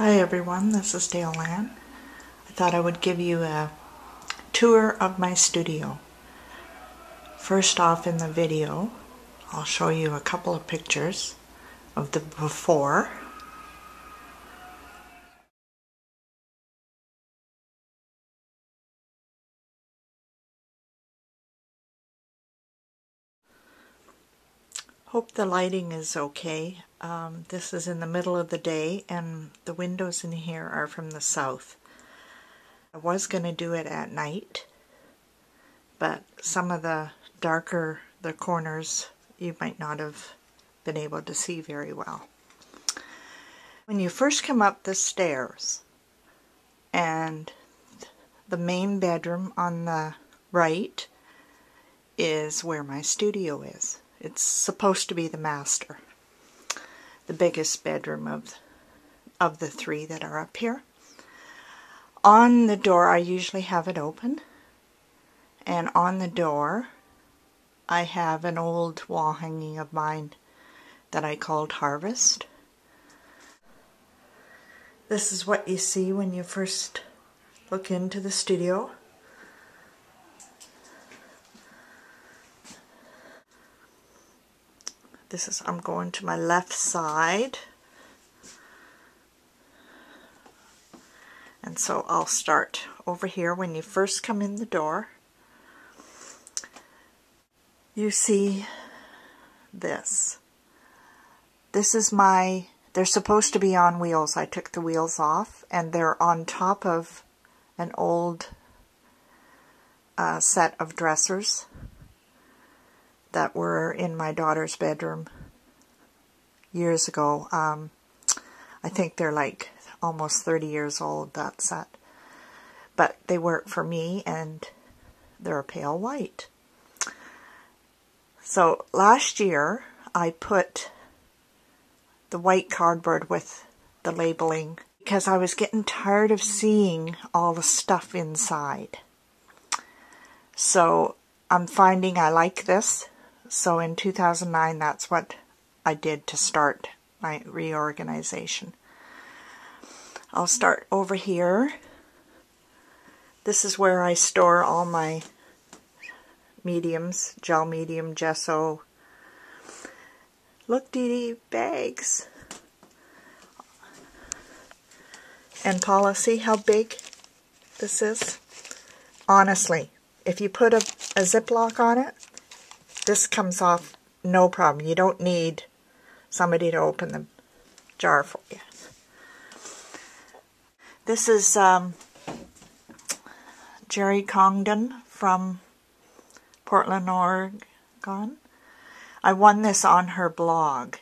Hi everyone, this is Dale Ann. I thought I would give you a tour of my studio. First off, in the video, I'll show you a couple of pictures of the before. Hope the lighting is okay. This is in the middle of the day and the windows in here are from the south. I was going to do it at night, but some of the darker the corners you might not have been able to see very well. When you first come up the stairs, and the main bedroom on the right is where my studio is. It's supposed to be the master, the biggest bedroom of the three that are up here. On the door, I usually have it open, and on the door I have an old wall hanging of mine that I called Harvest. This is what you see when you first look into the studio. I'm going to my left side. And so I'll start over here. When you first come in the door, you see this. This is they're supposed to be on wheels. I took the wheels off, and they're on top of an old set of dressers that were in my daughter's bedroom years ago. I think they're like almost 30 years old, that set. But they work for me, and they're a pale white. So last year I put the white cardboard with the labeling because I was getting tired of seeing all the stuff inside. So I'm finding I like this. So in 2009, that's what I did to start my reorganization. I'll start over here. This is where I store all my mediums, gel medium, gesso, look-dee-dee bags. And Paula, see how big this is? Honestly, if you put a Ziploc on it, this comes off no problem. You don't need somebody to open the jar for you. This is Jerry Congdon from Portland, Oregon. I won this on her blog,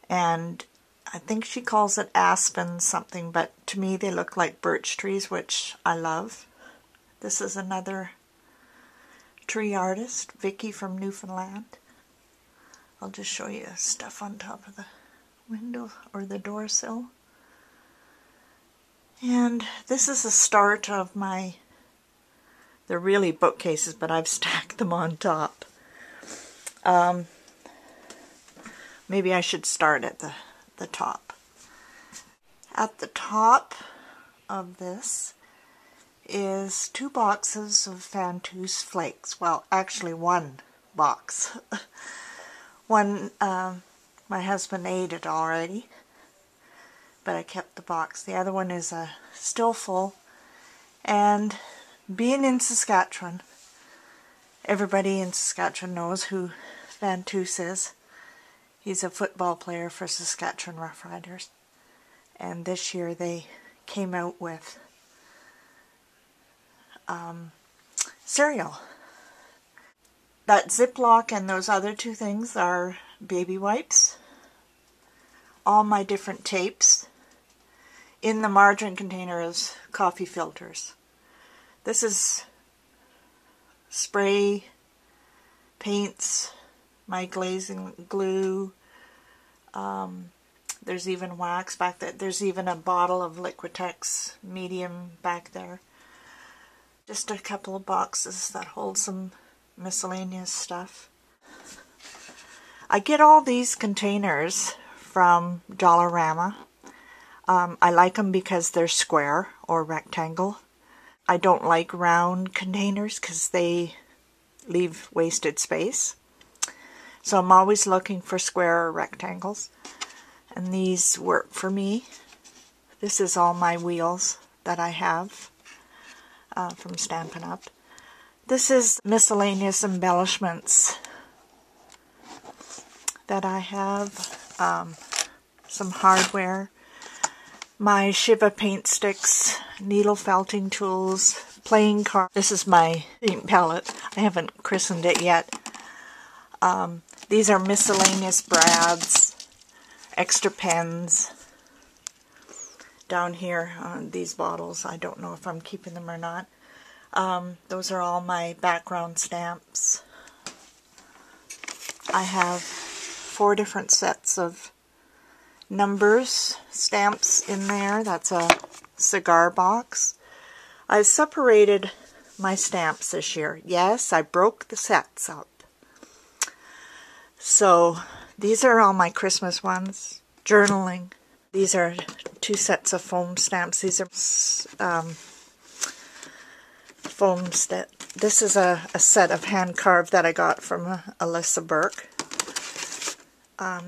and I think she calls it aspen something, but to me they look like birch trees, which I love. This is another tree artist, Vicky from Newfoundland. I'll just show you stuff on top of the window or the door sill. And this is the start of they're really bookcases, but I've stacked them on top. Maybe I should start at the top. At the top of this is 2 boxes of Fantus flakes. Well, actually 1 box. One, my husband ate it already, but I kept the box. The other one is still full. And being in Saskatchewan, everybody in Saskatchewan knows who Fantus is. He's a football player for Saskatchewan Roughriders. And this year they came out with cereal. That Ziploc and those other 2 things are baby wipes. All my different tapes. In the margarine container is coffee filters. This is spray, paints, my glazing glue. There's even wax back there. There's even a bottle of Liquitex medium back there. Just a couple of boxes that hold some miscellaneous stuff. I get all these containers from Dollarama. I like them because they're square or rectangle. I don't like round containers because they leave wasted space. So I'm always looking for square or rectangles. And these work for me. This is all my wheels that I have from Stampin' Up. This is miscellaneous embellishments that I have. Some hardware. My Shiva paint sticks, needle felting tools, playing cards. This is my paint palette. I haven't christened it yet. These are miscellaneous brads, extra pens. Down here on these bottles, I don't know if I'm keeping them or not. Those are all my background stamps. I have 4 different sets of numbers stamps in there. That's a cigar box. I separated my stamps this year. Yes, I broke the sets up. So these are all my Christmas ones. Journaling. These are 2 sets of foam stamps. These are foam stamps. This is a set of hand carved that I got from Alyssa Burke.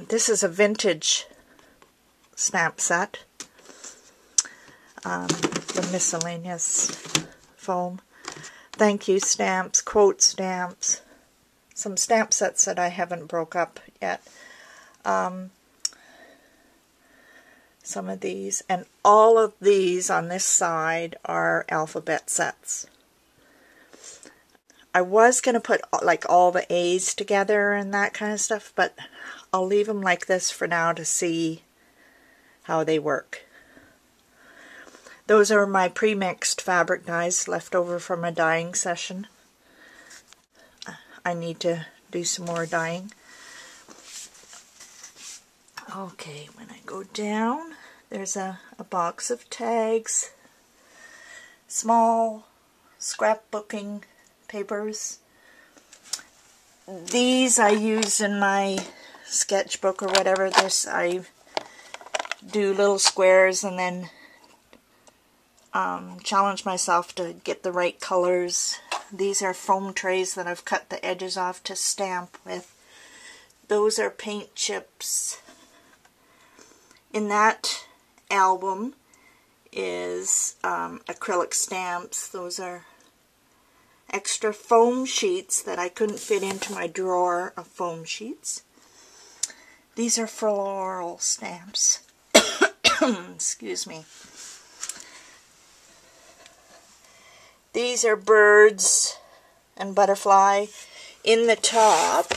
This is a vintage stamp set. The miscellaneous foam. Thank you stamps, quote stamps. Some stamp sets that I haven't broke up yet. Some of these, and all of these on this side are alphabet sets. I was going to put like all the A's together and that kind of stuff, but I'll leave them like this for now to see how they work. Those are my pre-mixed fabric dyes left over from a dyeing session. I need to do some more dyeing. Okay, when I go down, there's a box of tags, small scrapbooking papers. These I use in my sketchbook or whatever. This I do little squares and then challenge myself to get the right colors. These are foam trays that I've cut the edges off to stamp with. Those are paint chips. In that album is acrylic stamps. Those are extra foam sheets that I couldn't fit into my drawer of foam sheets. These are floral stamps. Excuse me. These are birds and butterfly. In the top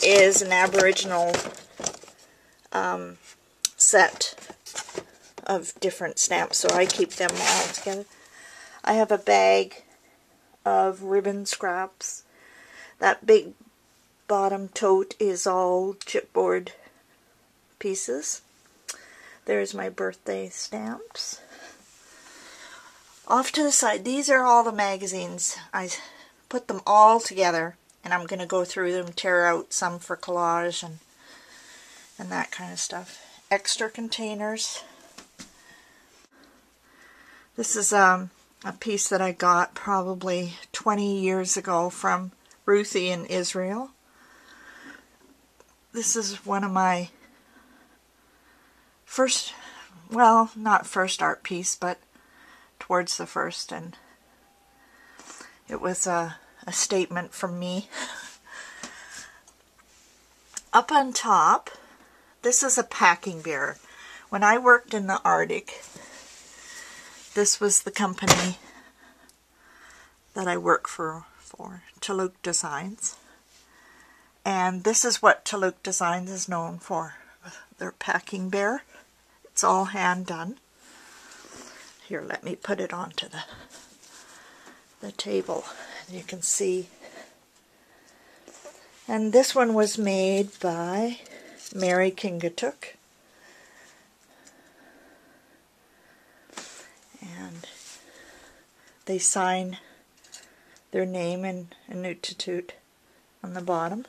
is an Aboriginal set of different stamps, so I keep them all together. I have a bag of ribbon scraps. That big bottom tote is all chipboard pieces. There's my birthday stamps. Off to the side, these are all the magazines. I put them all together, and I'm going to go through them, tear out some for collage and that kind of stuff. Extra containers. This is a piece that I got probably 20 years ago from Ruthie in Israel. This is one of my first, well, not first art piece, but towards the first, and it was a statement from me. Up on top, this is a packing bear. When I worked in the Arctic, this was the company that I worked for Tuluk Designs. And this is what Tuluk Designs is known for, their packing bear. It's all hand done. Here, let me put it onto the table. You can see. And this one was made by Mary Kingatuk. And they sign their name in Inuktitut on the bottom.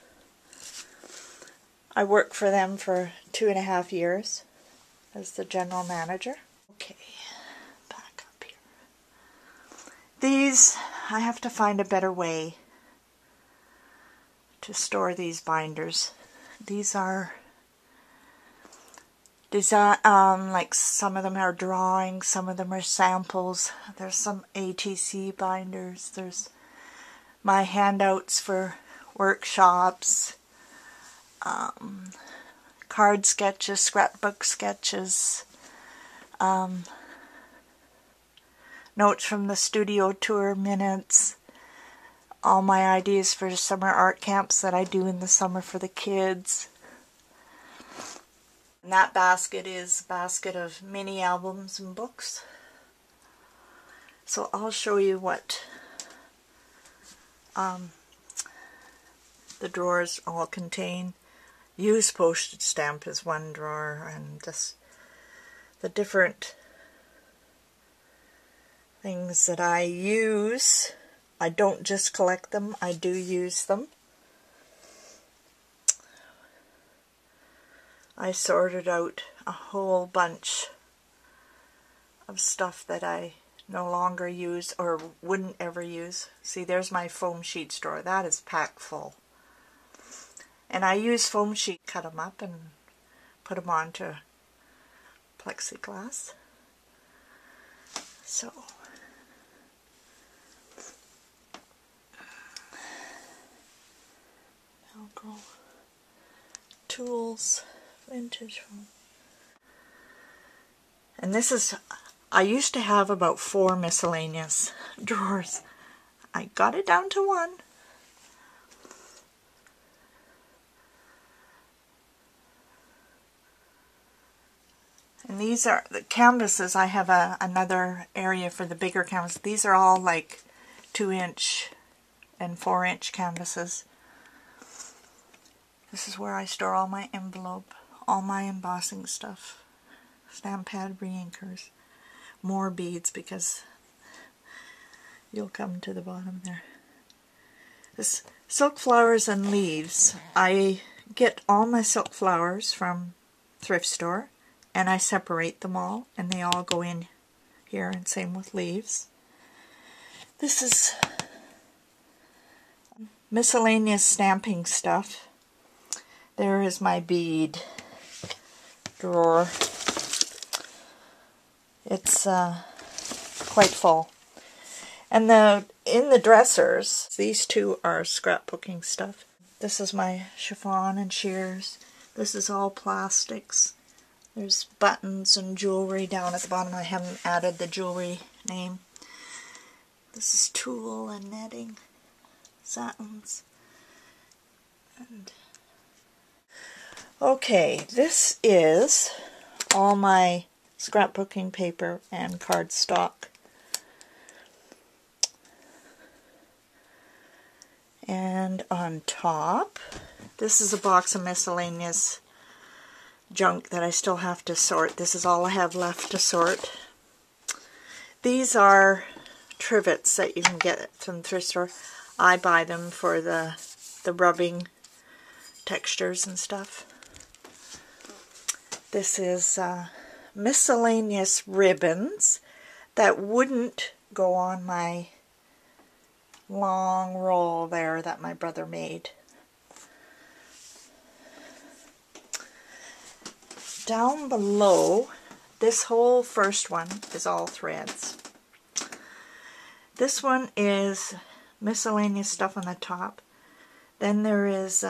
I worked for them for 2.5 years. as the general manager. Okay, back up here. These, I have to find a better way to store these binders. These are design, like some of them are drawings, some of them are samples. There's some ATC binders. There's my handouts for workshops, card sketches, scrapbook sketches, notes from the StudioTour minutes, all my ideas for summer art camps that I do in the summer for the kids. And that basket is a basket of mini albums and books. So I'll show you what the drawers all contain. Used postage stamp is one drawer, and just the different things that I use. I don't just collect them, I do use them. I sorted out a whole bunch of stuff that I no longer use or wouldn't ever use. See, there's my foam sheets drawer. That is packed full. And I use foam sheet, cut them up and put them onto plexiglass. So, Velcro, tools, vintage foam. And this is, I used to have about 4 miscellaneous drawers. I got it down to 1. And these are the canvases. I have another area for the bigger canvas. These are all like 2-inch and 4-inch canvases. This is where I store all my envelope, all my embossing stuff, stamp pad reinkers, more beads because you'll come to the bottom there. This silk flowers and leaves. I get all my silk flowers from thrift store and I separate them all and they all go in here, and same with leaves. This is miscellaneous stamping stuff. There is my bead drawer. It's quite full. And in the dressers, these two are scrapbooking stuff. This is my chiffon and shears. This is all plastics. There's buttons and jewelry down at the bottom. I haven't added the jewelry name. This is tulle and netting, satins. And okay, this is all my scrapbooking paper and cardstock. And on top, this is a box of miscellaneous junk that I still have to sort. This is all I have left to sort. These are trivets that you can get from the thrift store. I buy them for the rubbing textures and stuff. This is miscellaneous ribbons that wouldn't go on my long roll there that my brother made. Down below, this whole first one is all threads. This one is miscellaneous stuff on the top. Then there is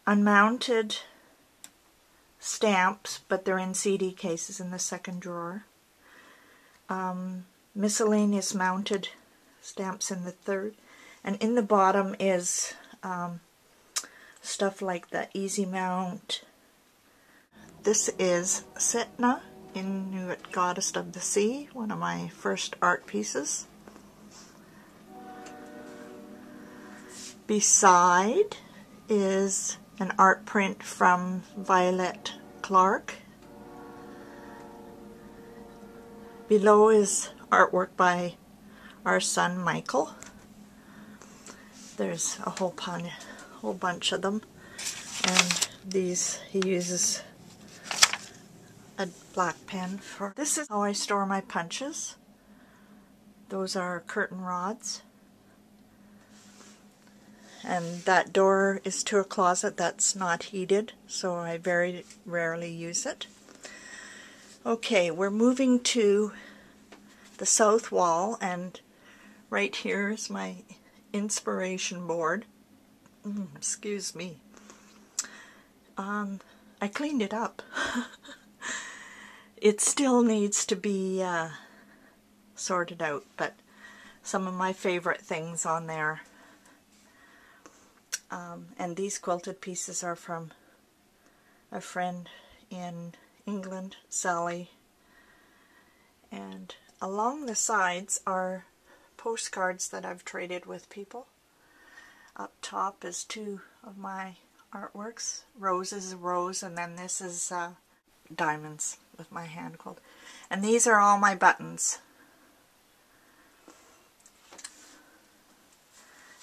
unmounted stamps, but they're in CD cases in the second drawer. Miscellaneous mounted stamps in the third. And in the bottom is stuff like the Easy Mount. This is Setna, Inuit Goddess of the Sea, one of my first art pieces. Beside is an art print from Violet Clark. Below is artwork by our son Michael. There's a whole bunch of them, and these he uses a black pen for this. Is how I store my punches. Those are curtain rods. And that door is to a closet that's not heated, so I very rarely use it. Okay, we're moving to the south wall, and right here is my inspiration board. Excuse me. I cleaned it up. It still needs to be sorted out, but some of my favorite things on there. And these quilted pieces are from a friend in England, Sally. And along the sides are postcards that I've traded with people. Up top is two of my artworks. Rose is a rose, and then this is diamonds with my hand quilt. And these are all my buttons.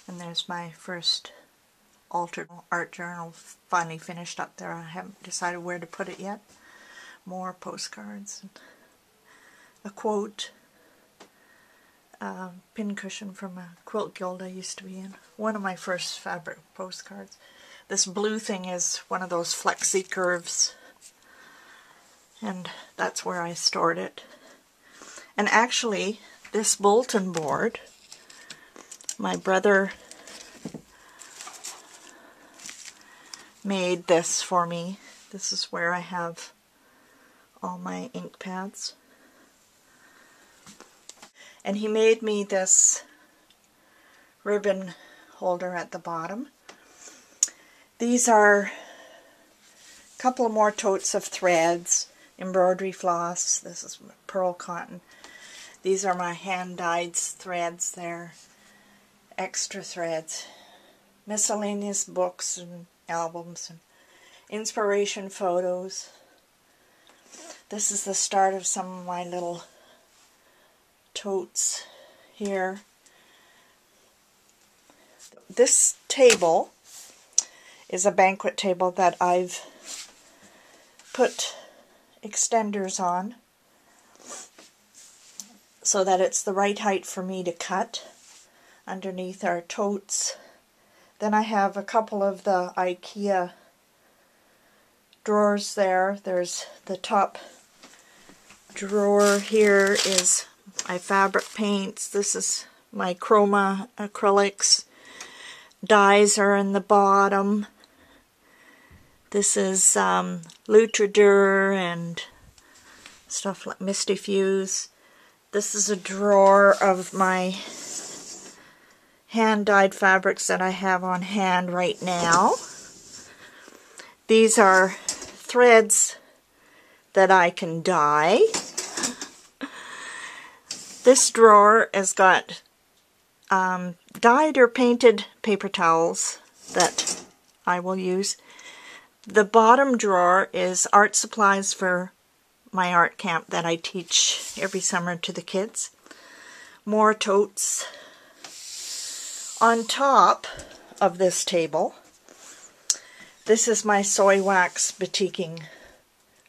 And there's my first altered art journal finally finished up there. I haven't decided where to put it yet. More postcards. And a quote. Pincushion from a quilt guild I used to be in. One of my first fabric postcards. This blue thing is one of those flexi curves. And that's where I stored it. And actually, this bulletin board, my brother made this for me. This is where I have all my ink pads. And he made me this ribbon holder at the bottom. These are a couple more totes of threads, embroidery floss. This is pearl cotton. These are my hand-dyed threads there. Extra threads. Miscellaneous books and albums and inspiration photos. This is the start of some of my little totes here. This table is a banquet table that I've put extenders on so that it's the right height for me to cut. Underneath are totes. Then I have a couple of the IKEA drawers there. There's the top drawer here is my fabric paints. This is my chroma acrylics. Dyes are in the bottom. This is Lutradur and stuff like Misty Fuse. This is a drawer of my hand-dyed fabrics that I have on hand right now. These are threads that I can dye. This drawer has got dyed or painted paper towels that I will use. The bottom drawer is art supplies for my art camp that I teach every summer to the kids. More totes. On top of this table, this is my soy wax batiking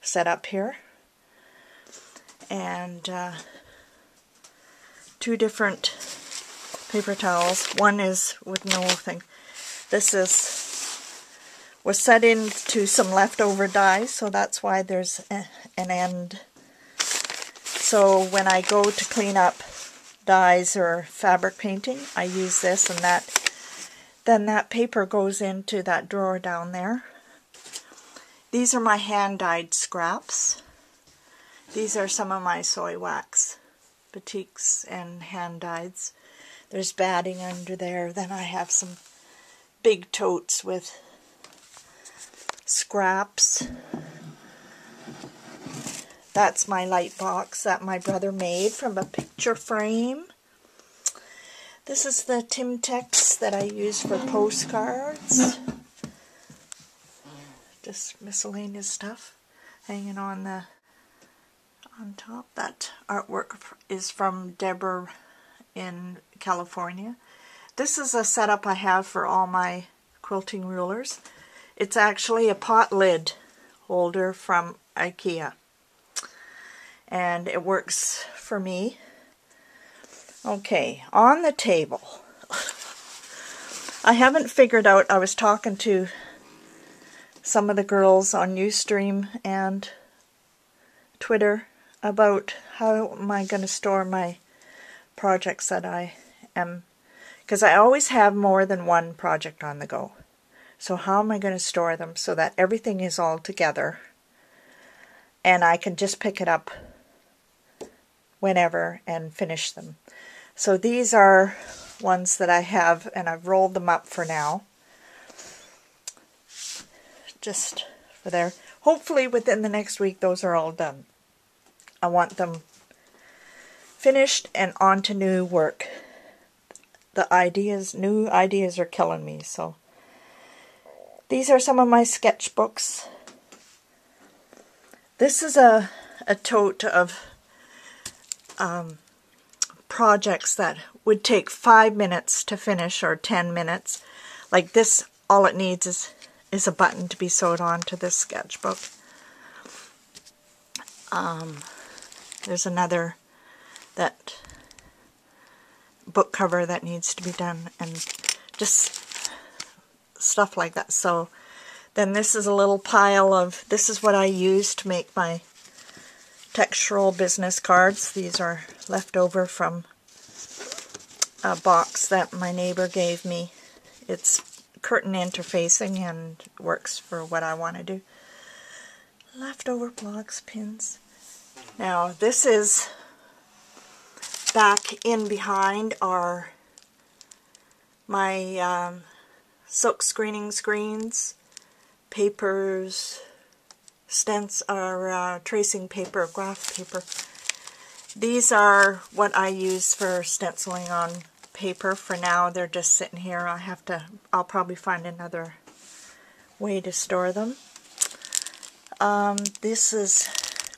setup here. And two different paper towels. One is with no thing. This was set into some leftover dye, so that's why there's an end. So when I go to clean up dyes or fabric painting, I use this, and then that paper goes into that drawer down there. These are my hand-dyed scraps. These are some of my soy wax batiks and hand-dyeds. There's batting under there. Then I have some big totes with scraps. That's my light box that my brother made from a picture frame. This is the Timtex that I use for postcards. Just miscellaneous stuff hanging on top. That artwork is from Deborah in California. This is a setup I have for all my quilting rulers. It's actually a pot lid holder from IKEA. and it works for me. Okay, on the table, I haven't figured out, I was talking to some of the girls on Ustream and Twitter about how am I going to store my projects that I am, because I always have more than one project on the go. So how am I going to store them so that everything is all together and I can just pick it up whenever and finish them. So these are ones that I have, and I've rolled them up for now. Just for there. Hopefully within the next week those are all done. I want them finished and on to new work. The new ideas are killing me. So these are some of my sketchbooks. This is a tote of projects that would take 5 minutes to finish, or 10 minutes. Like this, all it needs is a button to be sewed onto this sketchbook. There's another that book cover that needs to be done, and just stuff like that. So then this is a little pile of, this is what I use to make my textural business cards. These are left over from a box that my neighbor gave me. It's curtain interfacing and works for what I want to do. Leftover blocks, pins. Now this is back in behind are my silk screening screens, papers, tracing paper, graph paper. These are what I use for stenciling on paper. For now, they're just sitting here. I'll probably find another way to store them. This is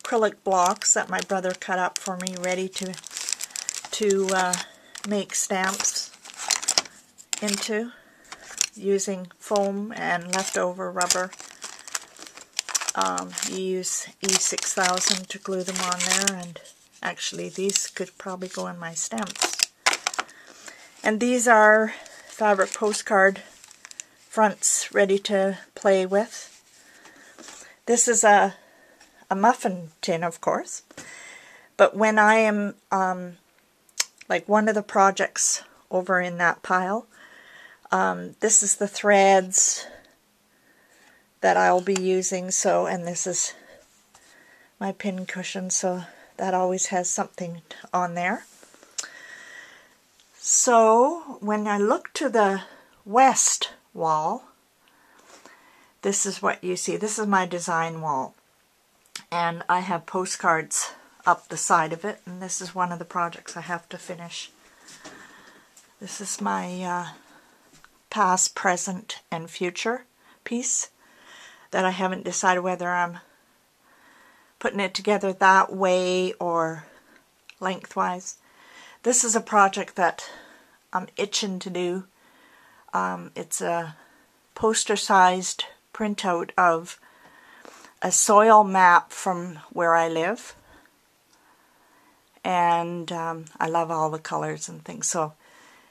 acrylic blocks that my brother cut up for me, ready to make stamps into, using foam and leftover rubber. You use E6000 to glue them on there, and actually these could probably go in my stamps. And these are fabric postcard fronts ready to play with. This is a muffin tin, of course, but when I am like one of the projects over in that pile, this is the threads that I'll be using. So, and this is my pin cushion, so that always has something on there. So when I look to the west wall, this is what you see. This is my design wall, and I have postcards up the side of it, and this is one of the projects I have to finish. This is my past, present, and future piece that I haven't decided whether I'm putting it together that way or lengthwise. This is a project that I'm itching to do. It's a poster-sized printout of a soil map from where I live. And I love all the colors and things, so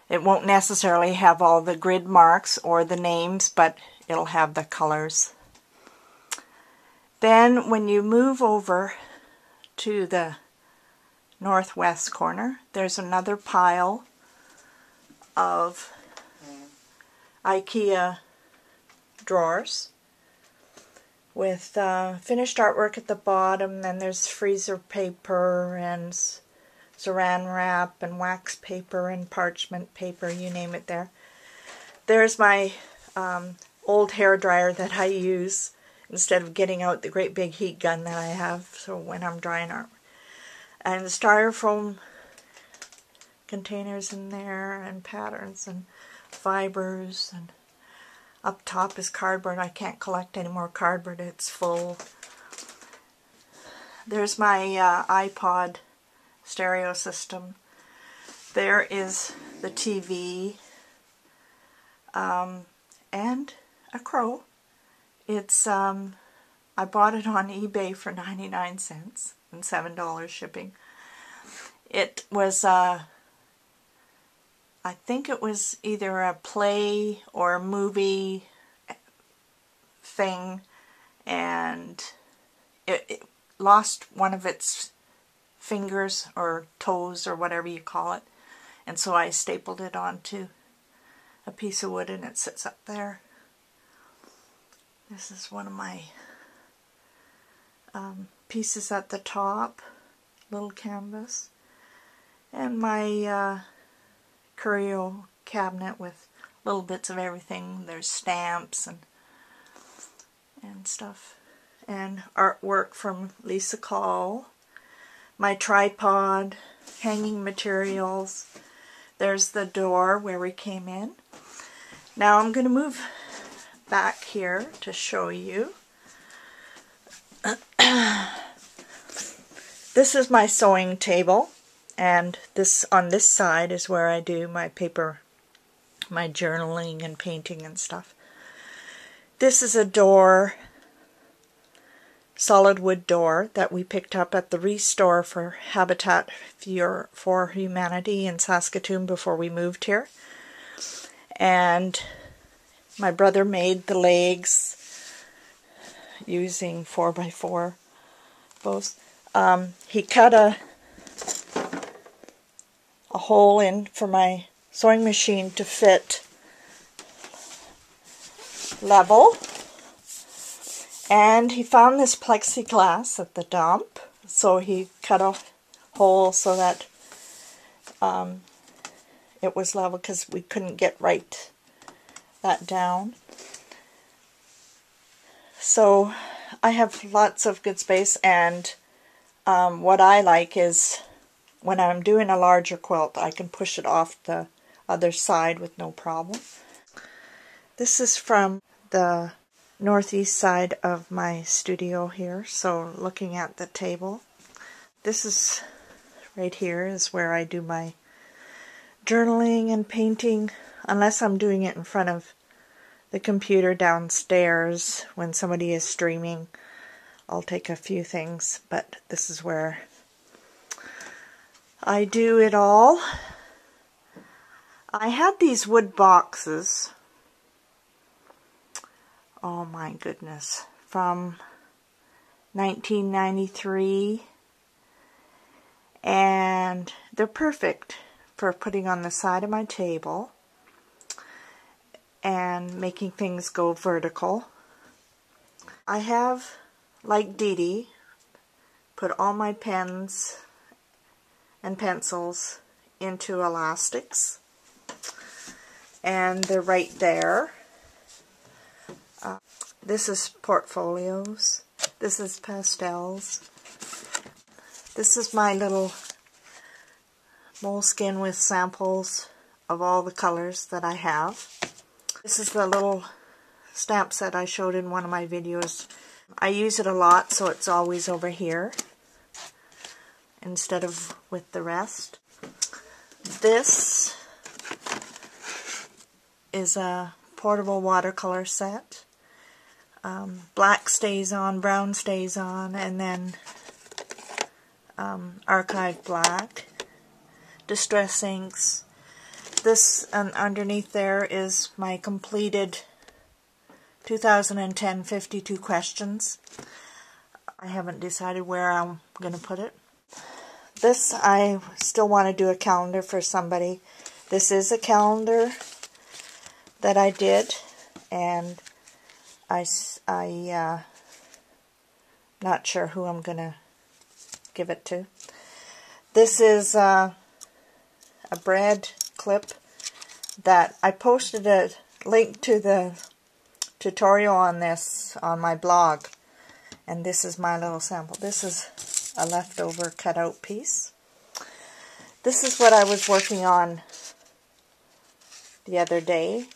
it won't necessarily have all the grid marks or the names, but it'll have the colors. Then when you move over to the northwest corner, there's another pile of IKEA drawers with finished artwork at the bottom. Then there's freezer paper and saran wrap and wax paper and parchment paper, you name it there. There's my old hair dryer that I use instead of getting out the great big heat gun that I have, so when I'm drying art. And the styrofoam containers in there, and patterns and fibers, and up top is cardboard. I can't collect any more cardboard, it's full. There's my iPod stereo system. There is the TV, and a crow. It's I bought it on eBay for 99 cents. and $7 shipping. It was, I think it was either a play or a movie thing, and it lost one of its fingers or toes or whatever you call it, and so I stapled it onto a piece of wood and it sits up there. This is one of my pieces at the top, little canvas, and my curio cabinet with little bits of everything. There's stamps and stuff, and artwork from Lisa Call, my tripod, hanging materials. There's the door where we came in. Now I'm going to move back here to show you. This is my sewing table, and this on this side is where I do my paper, my journaling and painting and stuff. This is a door, solid wood door, that we picked up at the Restore for Habitat for Humanity in Saskatoon before we moved here. And my brother made the legs using 4x4 bows. He cut a hole in for my sewing machine to fit level, and he found this plexiglass at the dump, so he cut a hole so that it was level, because we couldn't get that down. So I have lots of good space, and what I like is when I'm doing a larger quilt, I can push it off the other side with no problem. This is from the northeast side of my studio here, so looking at the table. This is right here is where I do my journaling and painting, unless I'm doing it in front of the computer downstairs when somebody is streaming. I'll take a few things, but this is where I do it all. I had these wood boxes, oh my goodness, from 1993, and they're perfect for putting on the side of my table and making things go vertical. I have, like Dee Dee, put all my pens and pencils into elastics, and they're right there. This is portfolios. This is pastels. This is my little moleskin with samples of all the colors that I have. This is the little stamp set I showed in one of my videos. I use it a lot, so it's always over here instead of with the rest. This is a portable watercolor set. Black stays on, brown stays on, and then archive black, distress inks. This, and underneath there is my completed 2010 52 questions. I haven't decided where I'm going to put it. This, I still want to do a calendar for somebody. This is a calendar that I did, and I not sure who I'm going to give it to. This is a bread clip that I posted a link to the tutorial on this on my blog, and this is my little sample. This is a leftover cutout piece. This is what I was working on the other day,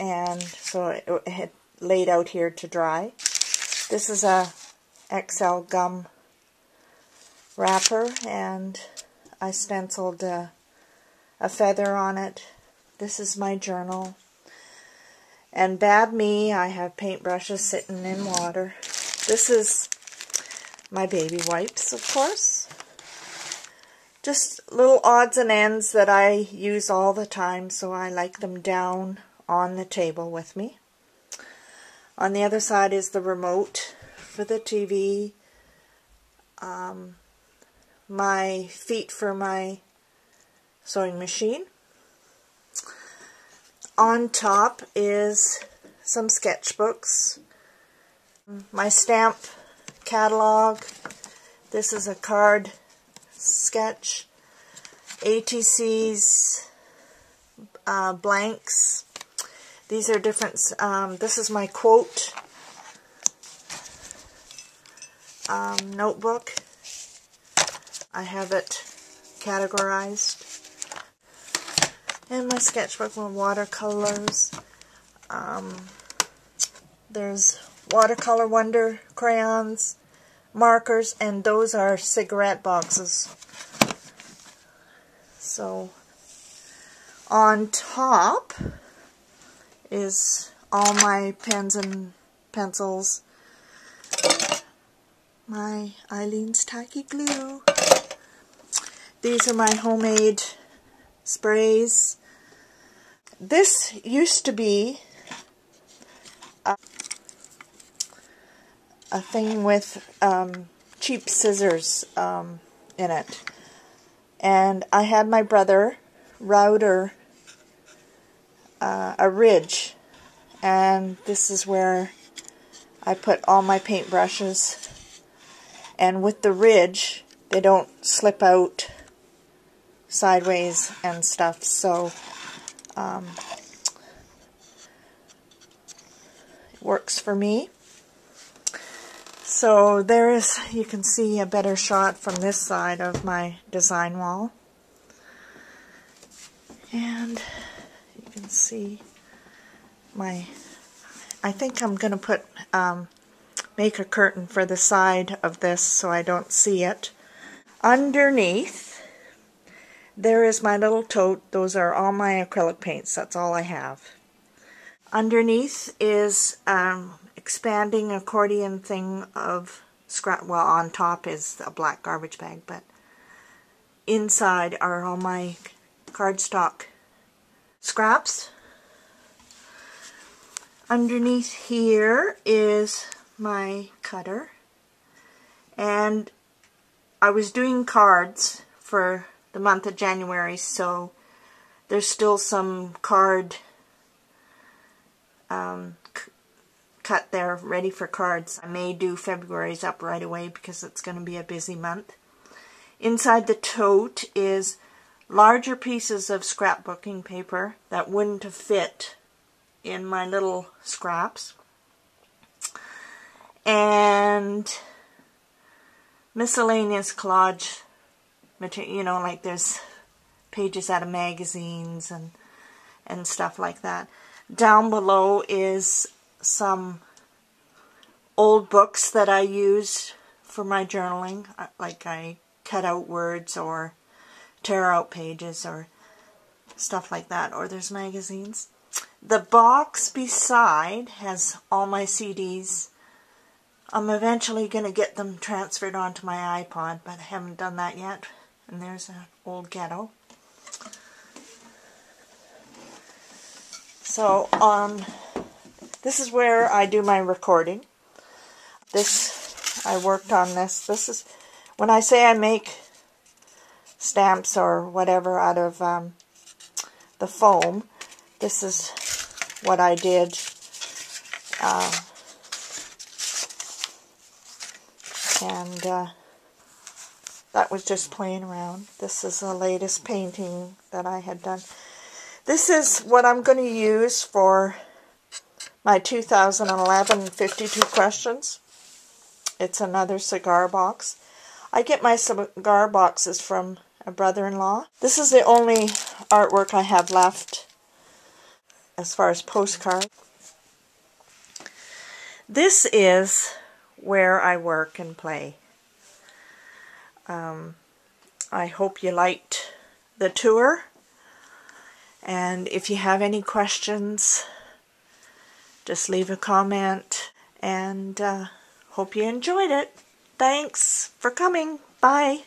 and so it had laid out here to dry. This is a XL gum wrapper, and I stenciled a feather on it. This is my journal. And bad me, I have paintbrushes sitting in water. This is My baby wipes, of course. Just little odds and ends that I use all the time, so I like them down on the table with me. On the other side is the remote for the TV, my feet for my sewing machine. On top is some sketchbooks, my stamp catalog. This is a card sketch, ATCs, blanks. These are different. This is my quote notebook. I have it categorized. And my sketchbook with watercolors. There's Watercolor Wonder crayons, markers, and those are cigarette boxes. So on top is all my pens and pencils, my Eileen's Tacky Glue. These are my homemade sprays. This used to be a thing with cheap scissors in it. And I had my brother router a ridge, and this is where I put all my paintbrushes. And with the ridge, they don't slip out sideways and stuff, so it works for me. So there is, you can see a better shot from this side of my design wall. And you can see my, I think I'm going to put, make a curtain for the side of this so I don't see it. Underneath, there is my little tote. Those are all my acrylic paints. That's all I have. Underneath is expanding accordion thing of scrap. Well, on top is a black garbage bag, but inside are all my cardstock scraps. Underneath here is my cutter, and I was doing cards for the month of January, so there's still some card cut there ready for cards. I may do February's up right away because it's going to be a busy month. Inside the tote is larger pieces of scrapbooking paper that wouldn't have fit in my little scraps, and miscellaneous collage material, you know, like there's pages out of magazines and stuff like that. Down below is some old books that I used for my journaling, like I cut out words or tear out pages or stuff like that, or there's magazines. The box beside has all my CDs. I'm eventually going to get them transferred onto my iPod, but I haven't done that yet. And there's an old ghetto. So, this is where I do my recording. I worked on this. This is, when I say I make stamps or whatever out of the foam, this is what I did. That was just playing around. This is the latest painting that I had done. This is what I'm going to use for my 2011 52 questions. It's another cigar box. I get my cigar boxes from a brother-in-law. This is the only artwork I have left as far as postcard. This is where I work and play. I hope you liked the tour, and if you have any questions, just leave a comment, and hope you enjoyed it. Thanks for coming. Bye.